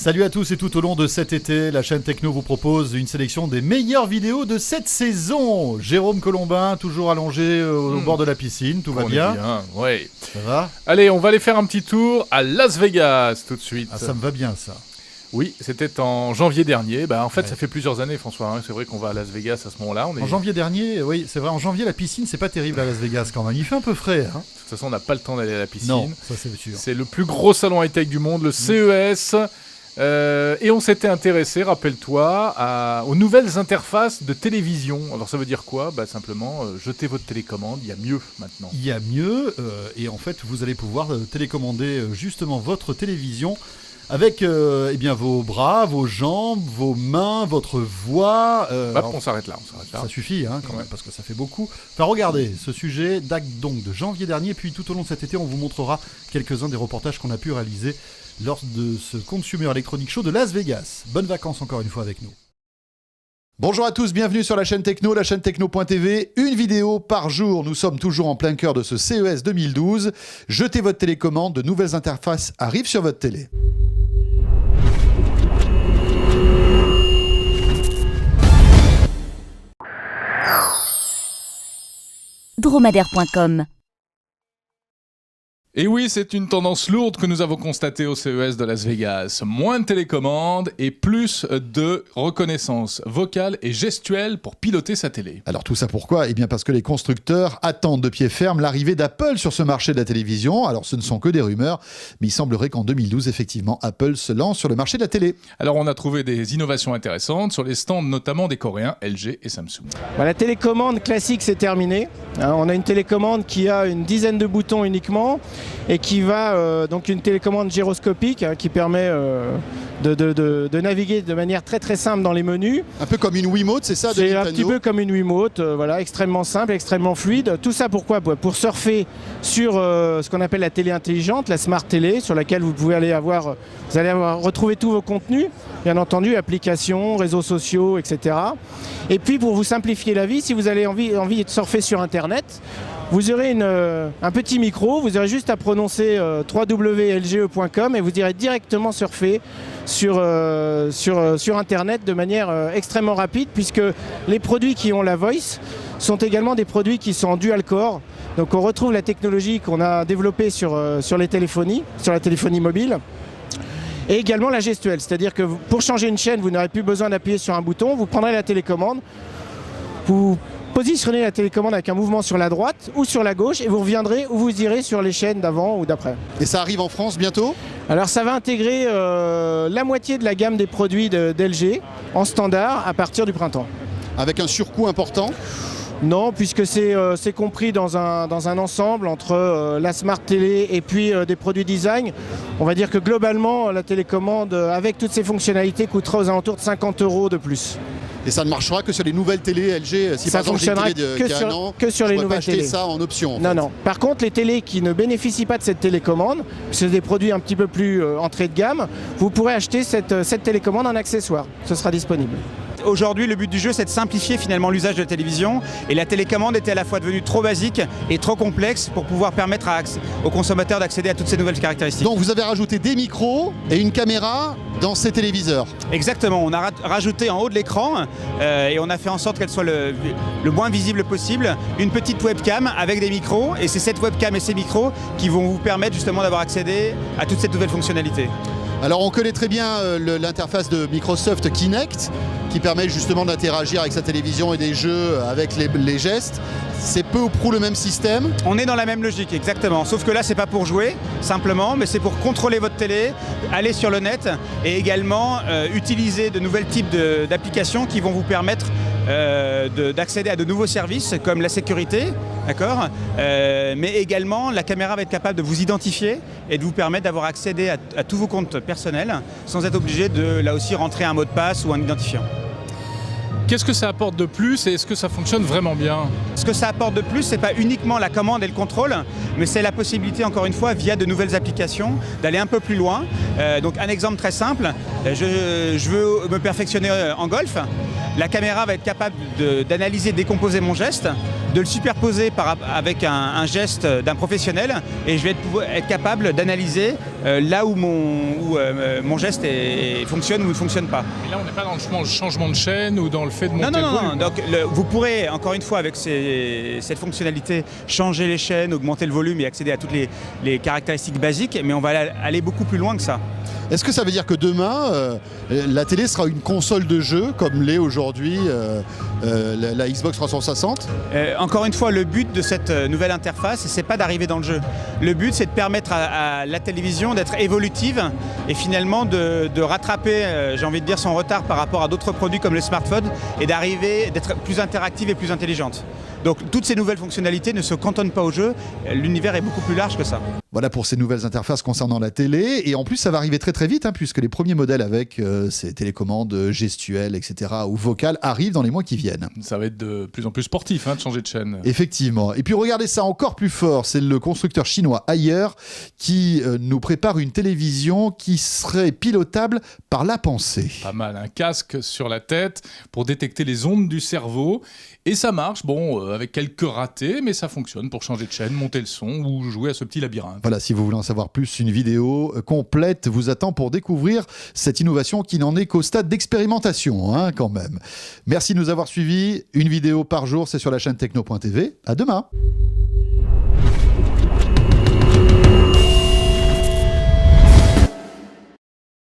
Salut à tous et tout au long de cet été, la chaîne Techno vous propose une sélection des meilleures vidéos de cette saison. Jérôme Colombin, toujours allongé au bord de la piscine, tout va bien. Ouais. Ça va? Allez, on va aller faire un petit tour à Las Vegas tout de suite. Ah, ça me va bien ça. Oui, c'était en janvier dernier. En fait, Ouais. ça fait plusieurs années, François. C'est vrai qu'on va à Las Vegas à ce moment-là. En janvier dernier, oui, c'est vrai, en janvier la piscine c'est pas terrible à Las Vegas quand même. Il fait un peu frais. Hein. De toute façon, on n'a pas le temps d'aller à la piscine. Non, ça c'est sûr. C'est le plus gros salon high-tech du monde, le CES. Et on s'était intéressé, rappelle-toi, aux nouvelles interfaces de télévision. Alors ça veut dire quoi? Simplement, jetez votre télécommande, il y a mieux maintenant. Il y a mieux, et en fait vous allez pouvoir télécommander justement votre télévision avec vos bras, vos jambes, vos mains, votre voix. On s'arrête là. Ça suffit quand même, parce que ça fait beaucoup. Enfin regardez, ce sujet date donc de janvier dernier, puis tout au long de cet été on vous montrera quelques-uns des reportages qu'on a pu réaliser lors de ce Consumer Electronic Show de Las Vegas. Bonnes vacances encore une fois avec nous. Bonjour à tous, bienvenue sur la chaîne Techno, la chaîne techno.tv, une vidéo par jour. Nous sommes toujours en plein cœur de ce CES 2012. Jetez votre télécommande, de nouvelles interfaces arrivent sur votre télé. Dromadaire.com. Et oui, c'est une tendance lourde que nous avons constatée au CES de Las Vegas. Moins de télécommandes et plus de reconnaissance vocale et gestuelle pour piloter sa télé. Alors tout ça pourquoi? Eh bien parce que les constructeurs attendent de pied ferme l'arrivée d'Apple sur ce marché de la télévision. Alors ce ne sont que des rumeurs, mais il semblerait qu'en 2012, effectivement, Apple se lance sur le marché de la télé. Alors on a trouvé des innovations intéressantes sur les stands notamment des Coréens LG et Samsung. La télécommande classique c'est terminé. On a une télécommande qui a une dizaine de boutons uniquement et qui va donc une télécommande gyroscopique qui permet de naviguer de manière très très simple dans les menus. Un peu comme une Wiimote, c'est ça de Nintendo? C'est un petit peu comme une Wiimote, extrêmement simple, extrêmement fluide. Tout ça pourquoi? Pour surfer sur ce qu'on appelle la télé intelligente, la Smart Télé, sur laquelle vous allez retrouver tous vos contenus, bien entendu, applications, réseaux sociaux, etc. Et puis pour vous simplifier la vie, si vous avez envie de surfer sur Internet, vous aurez un petit micro, vous aurez juste à prononcer www.lge.com et vous irez directement surfer sur Internet de manière extrêmement rapide, puisque les produits qui ont la voice sont également des produits qui sont en dual core. Donc on retrouve la technologie qu'on a développée sur la téléphonie mobile. Et également la gestuelle, c'est-à-dire que pour changer une chaîne, vous n'aurez plus besoin d'appuyer sur un bouton, vous prendrez la télécommande, vous positionnez la télécommande avec un mouvement sur la droite ou sur la gauche et vous reviendrez ou vous irez sur les chaînes d'avant ou d'après. Et ça arrive en France bientôt? Alors ça va intégrer la moitié de la gamme des produits d'LG en standard à partir du printemps. Avec un surcoût important? Non, puisque c'est compris dans un ensemble entre la Smart Télé et puis des produits design. On va dire que globalement, la télécommande, avec toutes ses fonctionnalités, coûtera aux alentours de 50 € de plus. Et ça ne marchera que sur les nouvelles télés LG? Si ça par exemple j'ai une fonctionnera télé qui a un an, que sur les je ne pourrais nouvelles pas acheter télés. ça en option. Non. Par contre, les télés qui ne bénéficient pas de cette télécommande, c'est des produits un petit peu plus entrée de gamme, vous pourrez acheter cette télécommande en accessoire. Ce sera disponible. Aujourd'hui, le but du jeu, c'est de simplifier finalement l'usage de la télévision. Et la télécommande était à la fois devenue trop basique et trop complexe pour pouvoir permettre aux consommateurs d'accéder à toutes ces nouvelles caractéristiques. Donc vous avez rajouté des micros et une caméra dans ces téléviseurs? Exactement, on a rajouté en haut de l'écran et on a fait en sorte qu'elle soit le moins visible possible, une petite webcam avec des micros. Et c'est cette webcam et ces micros qui vont vous permettre justement d'avoir accédé à toute cette nouvelle fonctionnalité. Alors on connaît très bien l'interface de Microsoft Kinect qui permet justement d'interagir avec sa télévision et des jeux avec les gestes. C'est peu ou prou le même système? On est dans la même logique, exactement. Sauf que là, c'est pas pour jouer, simplement, mais c'est pour contrôler votre télé, aller sur le net et également utiliser de nouveaux types d'applications qui vont vous permettre d'accéder à de nouveaux services comme la sécurité, d'accord, mais également la caméra va être capable de vous identifier et de vous permettre d'avoir accédé à tous vos comptes personnels sans être obligé de là aussi rentrer un mot de passe ou un identifiant. qu'est-ce que ça apporte de plus et est-ce que ça fonctionne vraiment bien? Ce que ça apporte de plus, c'est pas uniquement la commande et le contrôle, mais c'est la possibilité, encore une fois, via de nouvelles applications, d'aller un peu plus loin. Donc un exemple très simple, je veux me perfectionner en golf. La caméra va être capable d'analyser, décomposer mon geste, de le superposer avec un geste d'un professionnel, et je vais être capable d'analyser là où mon geste fonctionne ou ne fonctionne pas. Et là, on n'est pas dans le changement de chaîne ou dans le fait de monter le volume. Non. Donc, vous pourrez, encore une fois, avec cette fonctionnalité, changer les chaînes, augmenter le volume et accéder à toutes les caractéristiques basiques, mais on va aller beaucoup plus loin que ça. Est-ce que ça veut dire que demain, la télé sera une console de jeu comme l'est aujourd'hui la Xbox 360 ? Encore une fois, le but de cette nouvelle interface, c'est pas d'arriver dans le jeu. Le but, c'est de permettre à la télévision d'être évolutive et finalement de rattraper, j'ai envie de dire, son retard par rapport à d'autres produits comme le smartphone et d'être plus interactive et plus intelligente. Donc toutes ces nouvelles fonctionnalités ne se cantonnent pas au jeu, l'univers est beaucoup plus large que ça. Voilà pour ces nouvelles interfaces concernant la télé. Et en plus, ça va arriver très très vite, puisque les premiers modèles avec ces télécommandes gestuelles, etc., ou vocales, arrivent dans les mois qui viennent. Ça va être de plus en plus sportif de changer de chaîne. Effectivement. Et puis regardez ça encore plus fort, c'est le constructeur chinois Haier qui nous prépare une télévision qui serait pilotable par la pensée. Pas mal, un casque sur la tête pour détecter les ondes du cerveau. Et ça marche, avec quelques ratés, mais ça fonctionne pour changer de chaîne, monter le son ou jouer à ce petit labyrinthe. Voilà, si vous voulez en savoir plus, une vidéo complète vous attend pour découvrir cette innovation qui n'en est qu'au stade d'expérimentation, quand même. Merci de nous avoir suivis. Une vidéo par jour, c'est sur la chaîne techno.tv. À demain.